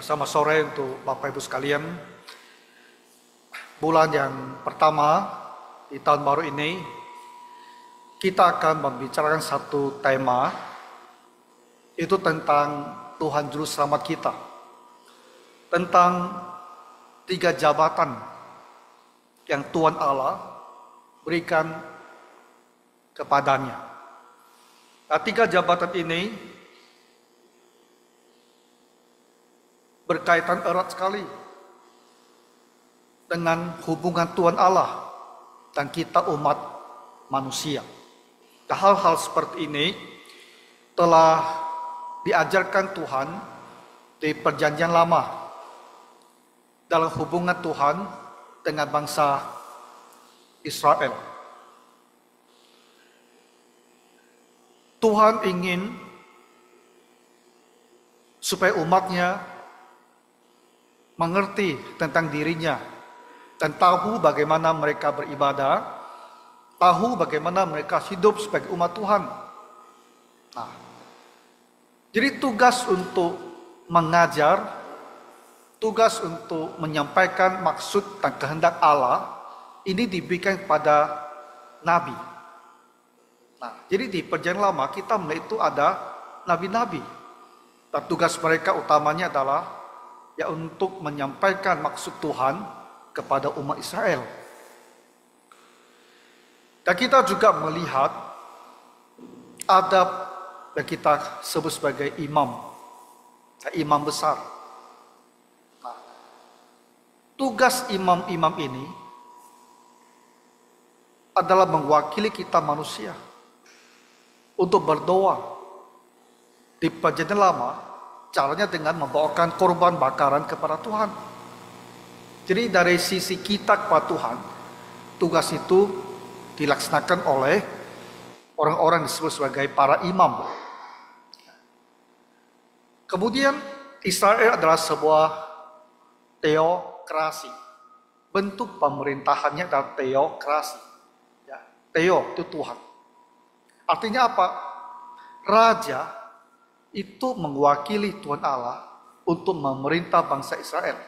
Sama sore untuk Bapak Ibu sekalian. Bulan yang pertama di tahun baru ini, kita akan membicarakan satu tema, itu tentang Tuhan Juru Selamat kita. Tentang 3 jabatan yang Tuhan Allah berikan kepadanya. Nah, 3 jabatan ini berkaitan erat sekali dengan hubungan Tuhan Allah dan kita umat manusia. Nah, hal-hal seperti ini telah diajarkan Tuhan di Perjanjian Lama dalam hubungan Tuhan dengan bangsa Israel. Tuhan ingin supaya umatnya mengerti tentang dirinya dan tahu bagaimana mereka beribadah, tahu bagaimana mereka hidup sebagai umat Tuhan. Nah, jadi tugas untuk mengajar, tugas untuk menyampaikan maksud dan kehendak Allah ini diberikan kepada nabi. Nah, jadi di Perjanjian Lama kita melihat itu ada nabi-nabi. Dan tugas mereka utamanya adalah untuk menyampaikan maksud Tuhan kepada umat Israel. Dan kita juga melihat adab yang kita sebut sebagai imam, imam besar. Nah, tugas imam-imam ini adalah mewakili kita manusia untuk berdoa. Di Perjanjian Lama caranya dengan membawakan korban bakaran kepada Tuhan. Jadi dari sisi kita kepada Tuhan, tugas itu dilaksanakan oleh orang-orang disebut sebagai para imam. Kemudian Israel adalah sebuah teokrasi. Bentuk pemerintahannya adalah teokrasi. Ya, teo itu Tuhan. Artinya apa? Raja itu mewakili Tuhan Allah untuk memerintah bangsa Israel.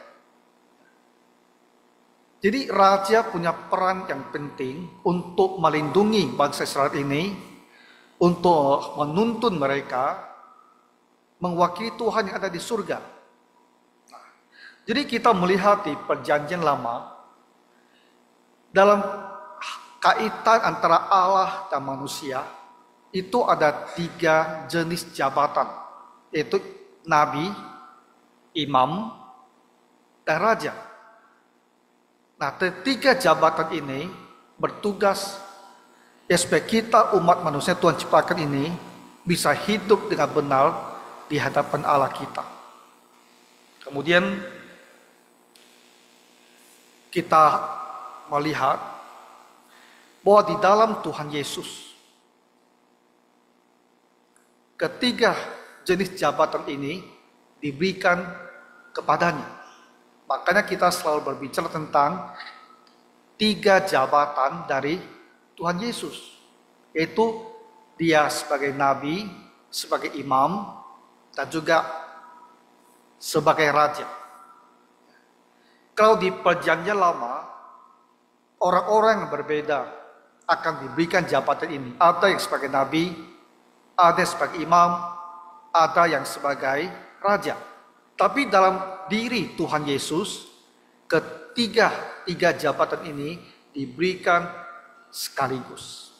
Jadi raja punya peran yang penting untuk melindungi bangsa Israel ini, untuk menuntun mereka mewakili Tuhan yang ada di surga. Nah, jadi kita melihat di Perjanjian Lama, dalam kaitan antara Allah dan manusia, itu ada 3 jenis jabatan, yaitu nabi, imam, dan raja. Nah, 3 jabatan ini bertugas supaya kita umat manusia Tuhan ciptakan ini bisa hidup dengan benar di hadapan Allah kita. Kemudian kita melihat bahwa di dalam Tuhan Yesus, ketiga jenis jabatan ini diberikan kepadanya. Makanya kita selalu berbicara tentang 3 jabatan dari Tuhan Yesus, yaitu dia sebagai nabi, sebagai imam, dan juga sebagai raja. Kalau di Perjanjian Lama, orang-orang yang berbeda akan diberikan jabatan ini. Ada yang sebagai nabi, ada yang sebagai imam, ada yang sebagai raja. Tapi dalam diri Tuhan Yesus, tiga jabatan ini diberikan sekaligus.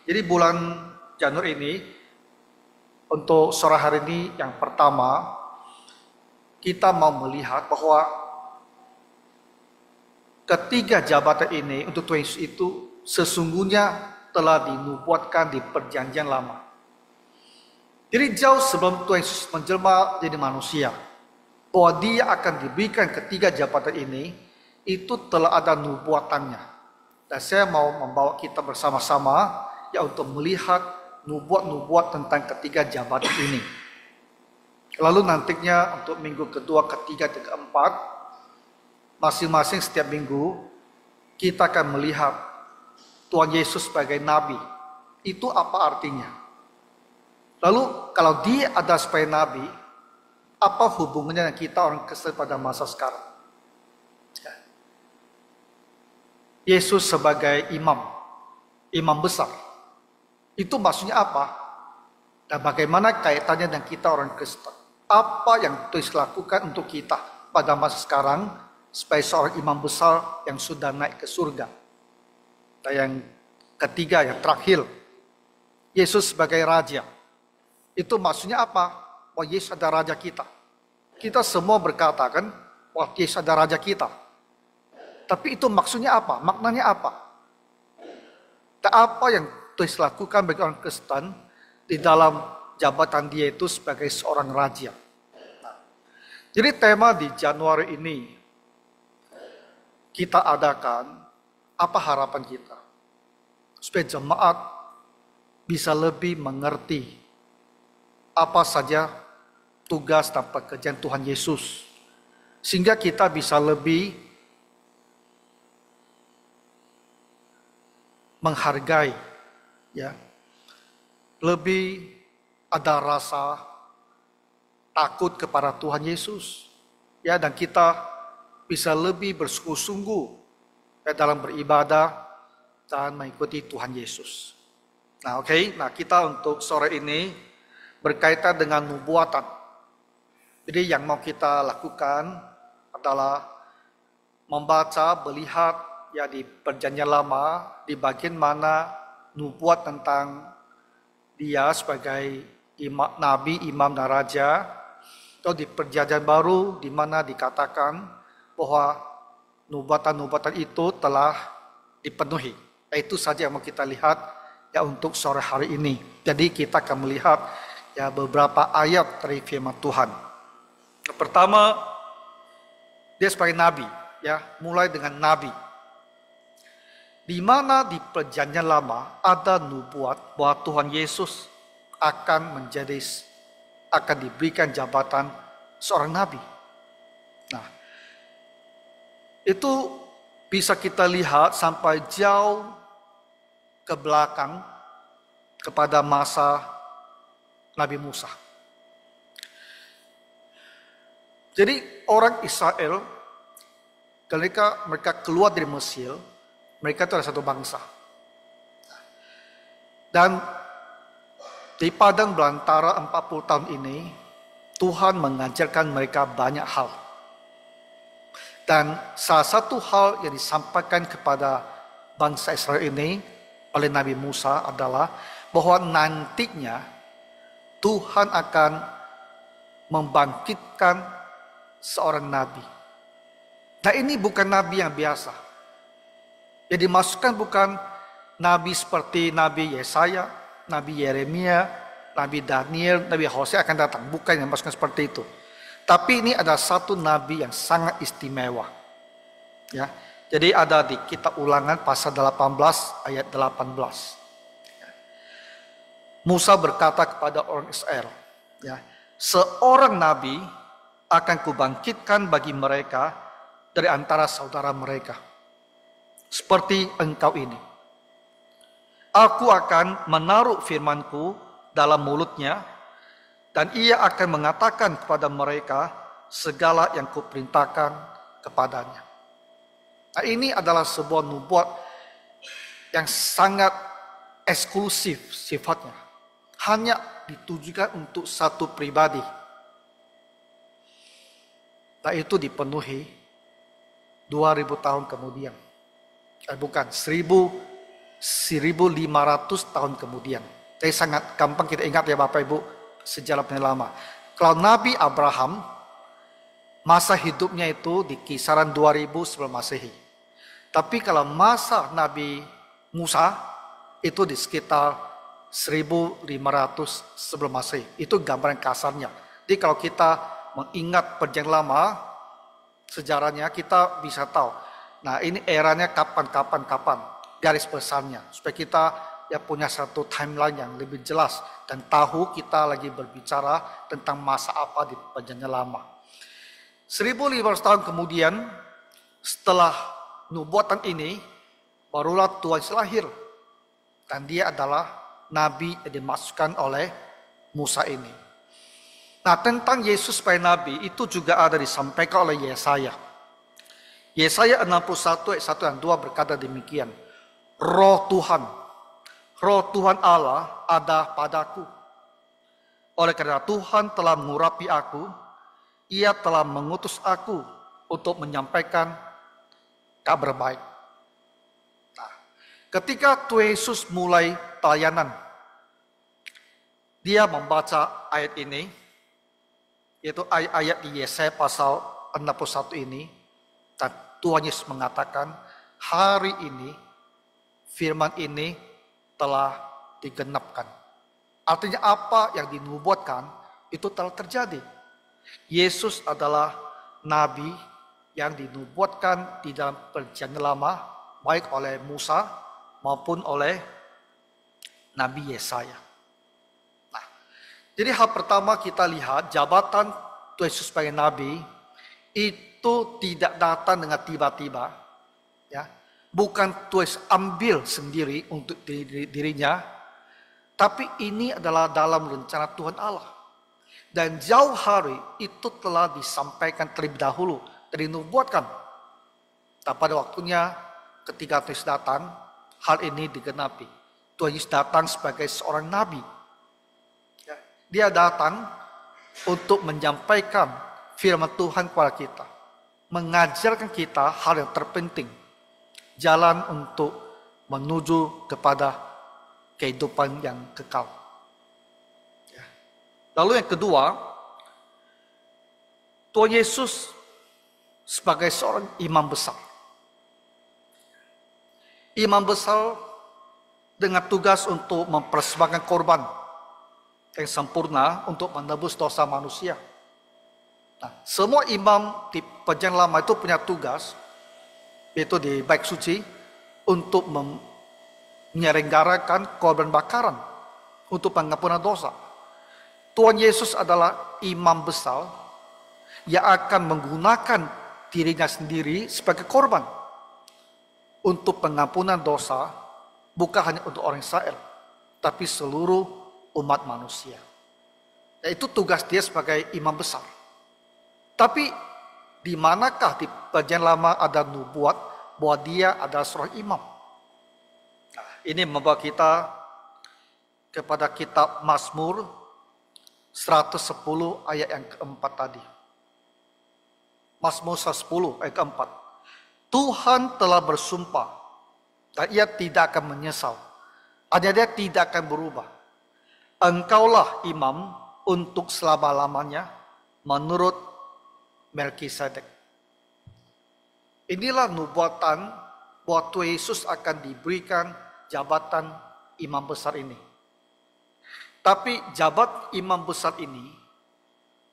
Jadi bulan Januari ini, untuk sore hari ini yang pertama, kita mau melihat bahwa ketiga jabatan ini untuk Tuhan Yesus itu sesungguhnya telah dinubuatkan di Perjanjian Lama. Jadi jauh sebelum Tuhan Yesus menjelma jadi manusia, bahwa dia akan diberikan ketiga jabatan ini, itu telah ada nubuatannya. Dan saya mau membawa kita bersama-sama untuk melihat nubuat-nubuat tentang ketiga jabatan ini. Lalu nantinya untuk minggu kedua, ketiga, dan keempat, masing-masing setiap minggu kita akan melihat Tuhan Yesus sebagai nabi. Itu apa artinya? Lalu kalau dia ada sebagai nabi, apa hubungannya dengan kita orang Kristen pada masa sekarang? Ya. Yesus sebagai imam besar. Itu maksudnya apa? Dan bagaimana kaitannya dengan kita orang Kristen? Apa yang Tuhan lakukan untuk kita pada masa sekarang sebagai seorang imam besar yang sudah naik ke surga? Dan yang ketiga, yang terakhir, Yesus sebagai raja. Itu maksudnya apa? Wah, Yesus ada raja kita. Kita semua berkata kan, wah Yesus ada raja kita. Tapi itu maksudnya apa? Maknanya apa? Dan apa yang Tuhan lakukan bagi orang Kristen di dalam jabatan dia itu sebagai seorang raja. Nah, jadi tema di Januari ini kita adakan, apa harapan kita? Supaya jemaat bisa lebih mengerti apa saja tugas dan pekerjaan Tuhan Yesus. Sehingga kita bisa lebih menghargai, ya, lebih ada rasa takut kepada Tuhan Yesus, ya, dan kita bisa lebih bersungguh-sungguh ya, dalam beribadah dan mengikuti Tuhan Yesus. Nah, nah kita untuk sore ini berkaitan dengan nubuatan. Jadi yang mau kita lakukan adalah membaca, melihat ya di Perjanjian Lama di bagian mana nubuat tentang dia sebagai nabi, imam dan raja, atau di Perjanjian Baru di mana dikatakan bahwa nubuatan-nubuatan itu telah dipenuhi. Itu saja yang mau kita lihat ya untuk sore hari ini. Jadi kita akan melihat ya beberapa ayat dari firman Tuhan. Yang pertama, dia sebagai nabi, ya, mulai dengan nabi. Di mana di Perjanjian Lama ada nubuat bahwa Tuhan Yesus akan diberikan jabatan seorang nabi. Nah, itu bisa kita lihat sampai jauh ke belakang kepada masa Nabi Musa. Jadi orang Israel ketika mereka keluar dari Mesir, mereka itu adalah satu bangsa. Dan di padang belantara 40 tahun ini, Tuhan mengajarkan mereka banyak hal. Dan salah satu hal yang disampaikan kepada bangsa Israel ini oleh Nabi Musa adalah bahwa nantinya Tuhan akan membangkitkan seorang nabi. Nah, ini bukan nabi yang biasa. Yang dimaksudkan bukan nabi seperti Nabi Yesaya, Nabi Yeremia, Nabi Daniel, Nabi Hosea akan datang. Bukan yang dimaksudkan seperti itu. Tapi ini ada satu nabi yang sangat istimewa. Ya. Jadi ada di kitab Ulangan pasal 18 ayat 18. Musa berkata kepada orang Israel, ya, seorang nabi akan kubangkitkan bagi mereka dari antara saudara mereka, seperti engkau ini. Aku akan menaruh firmanku dalam mulutnya, dan ia akan mengatakan kepada mereka segala yang kuperintahkan kepadanya. Nah, ini adalah sebuah nubuat yang sangat eksklusif sifatnya. Hanya ditujukan untuk satu pribadi. Dan itu dipenuhi 2000 tahun kemudian. Bukan, 1500 tahun kemudian. Jadi sangat gampang kita ingat ya Bapak Ibu, sejarah lama. Kalau Nabi Abraham, masa hidupnya itu di kisaran 2000 sebelum Masehi. Tapi kalau masa Nabi Musa, itu di sekitar 1500 sebelum Masehi. Itu gambaran kasarnya. Jadi kalau kita mengingat Perjanjian Lama, sejarahnya kita bisa tahu. Nah, ini eranya kapan, garis besarnya. Supaya kita ya punya satu timeline yang lebih jelas dan tahu kita lagi berbicara tentang masa apa di Perjanjian Lama. 1500 tahun kemudian, setelah nubuatan ini, barulah Tuhan Yesus lahir. Dan dia adalah nabi yang dimaksudkan oleh Musa ini. Nah, tentang Yesus sebagai Nabi itu juga ada disampaikan oleh Yesaya. Yesaya 61 ayat 1 dan 2 berkata demikian. Roh Tuhan Allah ada padaku. Oleh karena Tuhan telah mengurapi aku, Ia telah mengutus aku untuk menyampaikan kabar baik. Nah, ketika Tuhan Yesus mulai pelayanan, dia membaca ayat ini, yaitu ayat di Yesaya pasal 61 ini, dan Tuhan Yesus mengatakan, hari ini firman ini telah digenapkan. Artinya apa yang dinubuatkan itu telah terjadi. Yesus adalah nabi yang dinubuatkan di dalam perjanjian lama, baik oleh Musa maupun oleh Nabi Yesaya. Nah, jadi hal pertama kita lihat jabatan Tuhan Yesus sebagai nabi itu tidak datang dengan tiba-tiba, ya. Bukan Tuhan Yesus ambil sendiri untuk dirinya, tapi ini adalah dalam rencana Tuhan Allah. Dan jauh hari itu telah disampaikan terlebih dahulu, dinubuatkan. Dan pada waktunya ketika Tuhan Yesus datang, hal ini digenapi. Tuhan Yesus datang sebagai seorang nabi. Ya, dia datang untuk menyampaikan firman Tuhan kepada kita. Mengajarkan kita hal yang terpenting. Jalan untuk menuju kepada kehidupan yang kekal. Ya. Lalu yang kedua, Tuhan Yesus sebagai seorang imam besar. Imam besar dengan tugas untuk mempersembahkan korban yang sempurna untuk menebus dosa manusia. Nah, semua imam di perjanjian lama itu punya tugas, yaitu di bait suci, untuk menyelenggarakan korban bakaran untuk pengampunan dosa. Tuhan Yesus adalah imam besar yang akan menggunakan dirinya sendiri sebagai korban untuk pengampunan dosa, bukan hanya untuk orang Israel, tapi seluruh umat manusia. Dan itu tugas dia sebagai imam besar. Tapi di manakah di perjanjian lama ada nubuat bahwa dia adalah seorang imam? Nah, ini membawa kita kepada kitab Mazmur 110 ayat yang keempat tadi. Mazmur 110 ayat keempat. Tuhan telah bersumpah dan ia tidak akan menyesal. Hanya dia tidak akan berubah. Engkaulah imam untuk selama-lamanya menurut Melkisedek. Inilah nubuatan bahwa Tuhan Yesus akan diberikan jabatan imam besar ini. Tapi jabat imam besar ini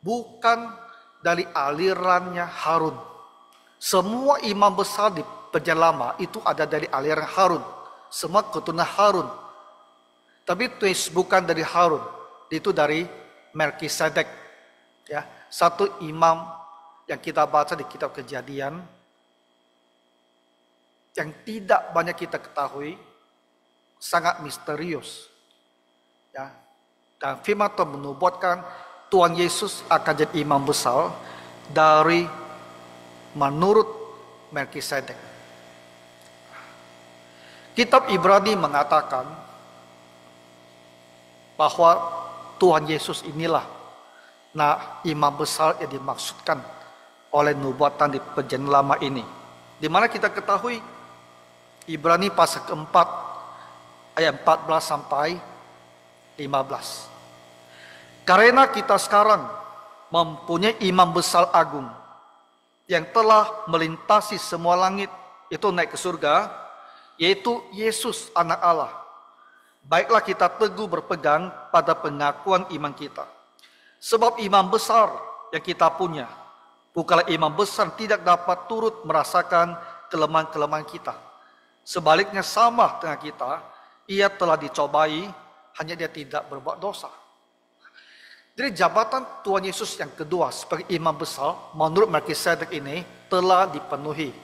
bukan dari alirannya Harun. Semua imam besar di perjanjian lama itu ada dari aliran Harun. Semua keturunan Harun. Tapi Tuhan Yesus bukan dari Harun. Itu dari Melkisedek. Ya, satu imam yang kita baca di kitab Kejadian yang tidak banyak kita ketahui, sangat misterius. Ya. Dan firman Tuhan menubuatkan Tuhan Yesus akan jadi imam besar dari menurut Melkisedek. Kitab Ibrani mengatakan bahwa Tuhan Yesus inilah imam besar yang dimaksudkan oleh nubuatan di perjanjian lama ini. Di mana kita ketahui Ibrani pasal keempat ayat 14 sampai 15. Karena kita sekarang mempunyai imam besar agung yang telah melintasi semua langit, itu naik ke surga, yaitu Yesus anak Allah. Baiklah kita teguh berpegang pada pengakuan iman kita. Sebab imam besar yang kita punya bukanlah imam besar tidak dapat turut merasakan kelemahan-kelemahan kita. Sebaliknya sama dengan kita, ia telah dicobai, hanya dia tidak berbuat dosa. Jadi jabatan Tuhan Yesus yang kedua sebagai imam besar menurut Melkisedek ini telah dipenuhi.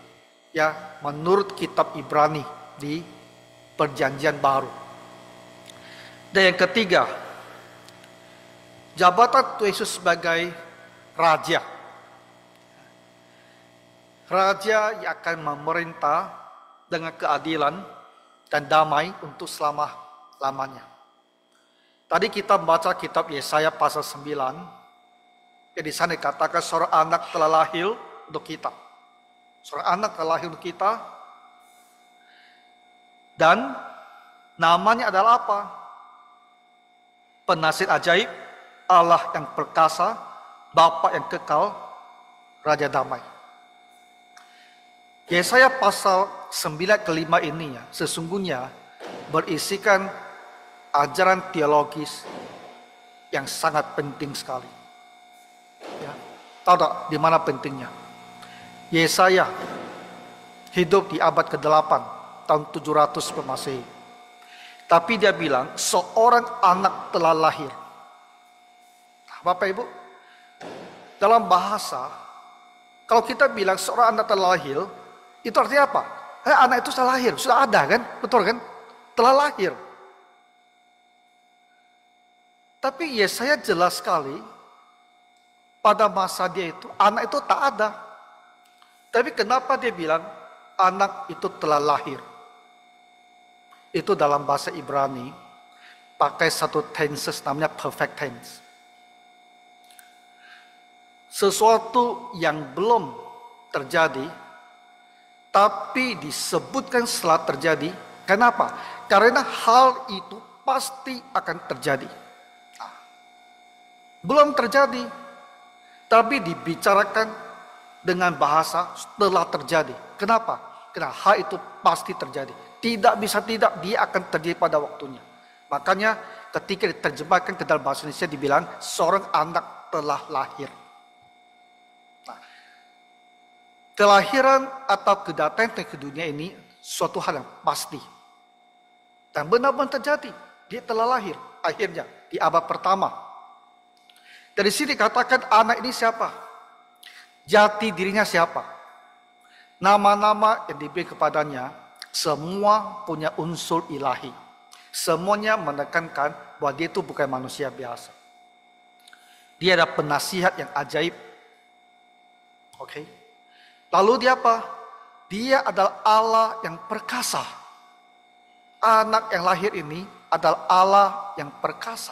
Ya, menurut kitab Ibrani di perjanjian baru. Dan yang ketiga, Jabatan Tuhan Yesus sebagai Raja. Raja yang akan memerintah dengan keadilan dan damai untuk selama-lamanya. Tadi kita membaca kitab Yesaya pasal 9. Yang di sana dikatakan seorang anak telah lahir untuk kita. Seorang anak telah lahir untuk kita. Dan namanya adalah apa? Penasihat ajaib, Allah yang perkasa, Bapa yang kekal, Raja damai. Yesaya pasal 9 kelima ini ya, sesungguhnya berisikan ajaran teologis yang sangat penting sekali. Ya, tahu tak di mana pentingnya? Yesaya hidup di abad ke-8 tahun 700 Masehi. Tapi dia bilang seorang anak telah lahir. Bapak Ibu, dalam bahasa, kalau kita bilang seorang anak telah lahir, itu artinya apa? Anak itu sudah lahir, sudah ada kan? Betul kan? Telah lahir. Tapi Yesaya jelas sekali, pada masa dia itu, anak itu tak ada. Tapi kenapa dia bilang anak itu telah lahir? Itu dalam bahasa Ibrani, pakai satu tenses namanya perfect tense. Sesuatu yang belum terjadi, tapi disebutkan setelah terjadi. Kenapa? Karena hal itu pasti akan terjadi. Belum terjadi, tapi dibicarakan dengan bahasa setelah terjadi. Kenapa? Karena hal itu pasti terjadi. Tidak bisa tidak, dia akan terjadi pada waktunya. Makanya ketika diterjemahkan ke dalam bahasa Indonesia dibilang seorang anak telah lahir. Kelahiran atau kedatangan ke dunia ini suatu hal yang pasti. Dan benar-benar terjadi. Dia telah lahir. Akhirnya di abad pertama. Dari sini katakan anak ini siapa? Jati dirinya siapa? Nama-nama yang diberi kepadanya semua punya unsur ilahi. Semuanya menekankan bahwa dia itu bukan manusia biasa. Dia adalah penasihat yang ajaib. Oke. Lalu dia apa? Dia adalah Allah yang perkasa. Anak yang lahir ini adalah Allah yang perkasa.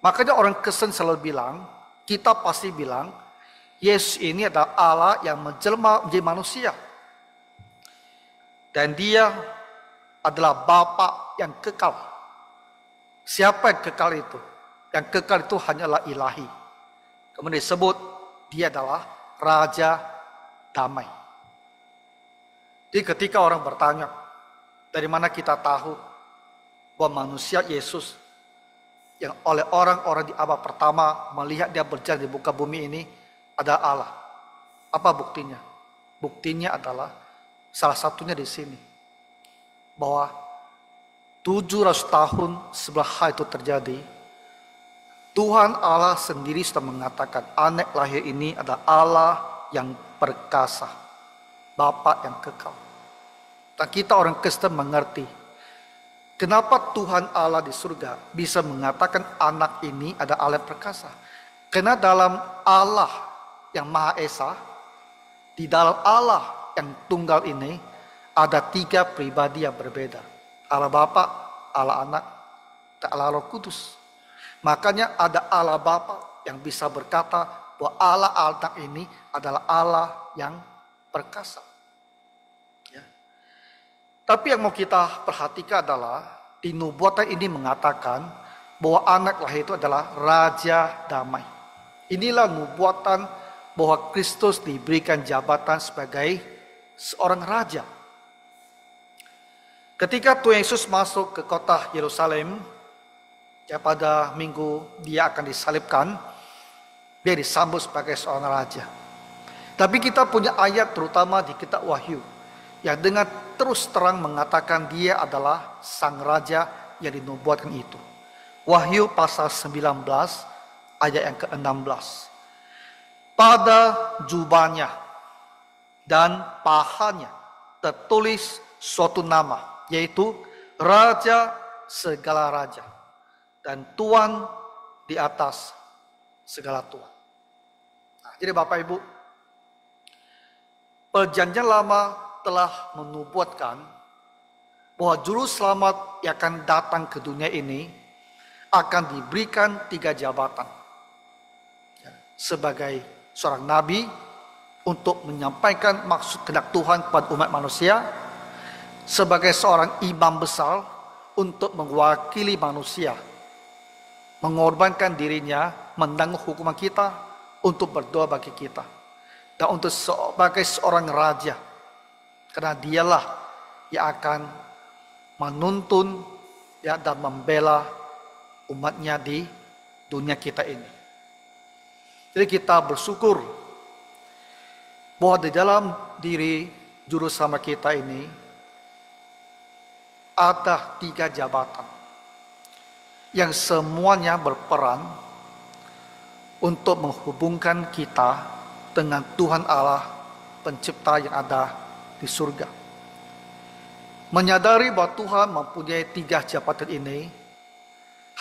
Makanya orang Kristen selalu bilang, kita pasti bilang, Yesus ini adalah Allah yang menjelma menjadi manusia. Dan dia adalah Bapa yang kekal. Siapa yang kekal itu? Yang kekal itu hanyalah ilahi. Kemudian disebut, dia adalah Raja damai. Jadi ketika orang bertanya, dari mana kita tahu bahwa manusia Yesus yang oleh orang-orang di abad pertama melihat dia berjalan di muka bumi ini adalah Allah. Apa buktinya? Buktinya adalah salah satunya di sini. Bahwa 700 tahun setelah hal itu terjadi, Tuhan Allah sendiri sudah mengatakan anak lahir ini adalah Allah yang perkasa, Bapa yang kekal. Dan kita orang Kristen mengerti kenapa Tuhan Allah di surga bisa mengatakan anak ini ada Allah yang perkasa. Karena dalam Allah yang Maha Esa, di dalam Allah yang tunggal ini ada 3 pribadi yang berbeda. Allah Bapa, Allah Anak, dan Allah Roh Kudus. Makanya ada Allah Bapa yang bisa berkata bahwa Allah Anak ini adalah Allah yang perkasa. Ya. Tapi yang mau kita perhatikan adalah di nubuatan ini mengatakan bahwa anak lahir itu adalah Raja damai. Inilah nubuatan bahwa Kristus diberikan jabatan sebagai seorang raja. Ketika Tuhan Yesus masuk ke kota Yerusalem, ya pada minggu dia akan disalibkan, dia disambut sebagai seorang raja. Tapi kita punya ayat terutama di kitab Wahyu yang dengan terus terang mengatakan dia adalah sang raja yang dinubuatkan itu. Wahyu pasal 19 ayat yang ke-16. Pada jubahnya dan pahanya tertulis suatu nama, yaitu Raja segala raja dan Tuan di atas segala Tuhan. Nah, jadi Bapak Ibu, perjanjian lama telah menubuatkan bahwa juru selamat yang akan datang ke dunia ini akan diberikan 3 jabatan. Sebagai seorang nabi untuk menyampaikan maksud kehendak Tuhan kepada umat manusia, sebagai seorang imam besar untuk mewakili manusia, mengorbankan dirinya, menanggung hukuman kita untuk berdoa bagi kita, dan untuk sebagai seorang raja, karena dialah yang akan menuntun dan membela umatnya di dunia kita ini. Jadi kita bersyukur bahwa di dalam diri juru selamat kita ini ada 3 jabatan yang semuanya berperan untuk menghubungkan kita dengan Tuhan Allah pencipta yang ada di surga. Menyadari bahwa Tuhan mempunyai 3 jabatan ini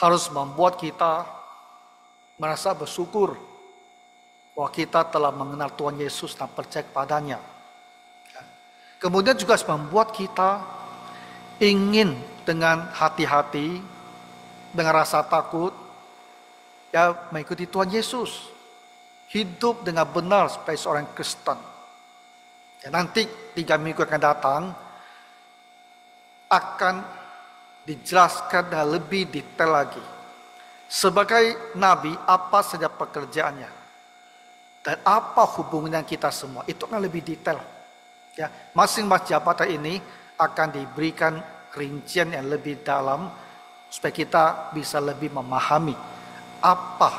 harus membuat kita merasa bersyukur bahwa kita telah mengenal Tuhan Yesus dan percaya kepadanya. Kemudian juga membuat kita ingin dengan hati-hati, dengan rasa takut, mengikuti Tuhan Yesus. Hidup dengan benar sebagai seorang Kristen. Nanti 3 minggu akan datang, akan dijelaskan dengan lebih detail lagi. Sebagai nabi, apa saja pekerjaannya. Dan apa hubungan kita semua, itu akan lebih detail. Masing-masing jabatan ini akan diberikan rincian yang lebih dalam supaya kita bisa lebih memahami apa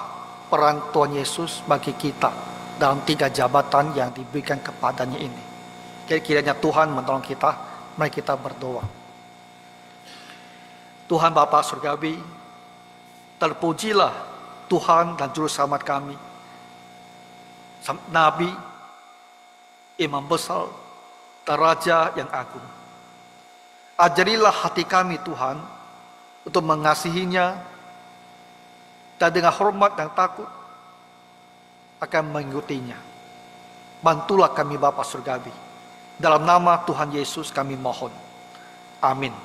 peran Tuhan Yesus bagi kita dalam 3 jabatan yang diberikan kepadanya ini. Kiranya Tuhan menolong kita. Mari kita berdoa. Tuhan Bapa Surgawi, terpujilah Tuhan dan Juru Selamat kami, Nabi, Imam besar, dan Raja yang agung. Ajarilah hati kami Tuhan untuk mengasihinya dan dengan hormat dan takut akan mengikutinya. Bantulah kami Bapa Surgawi. Dalam nama Tuhan Yesus kami mohon. Amin.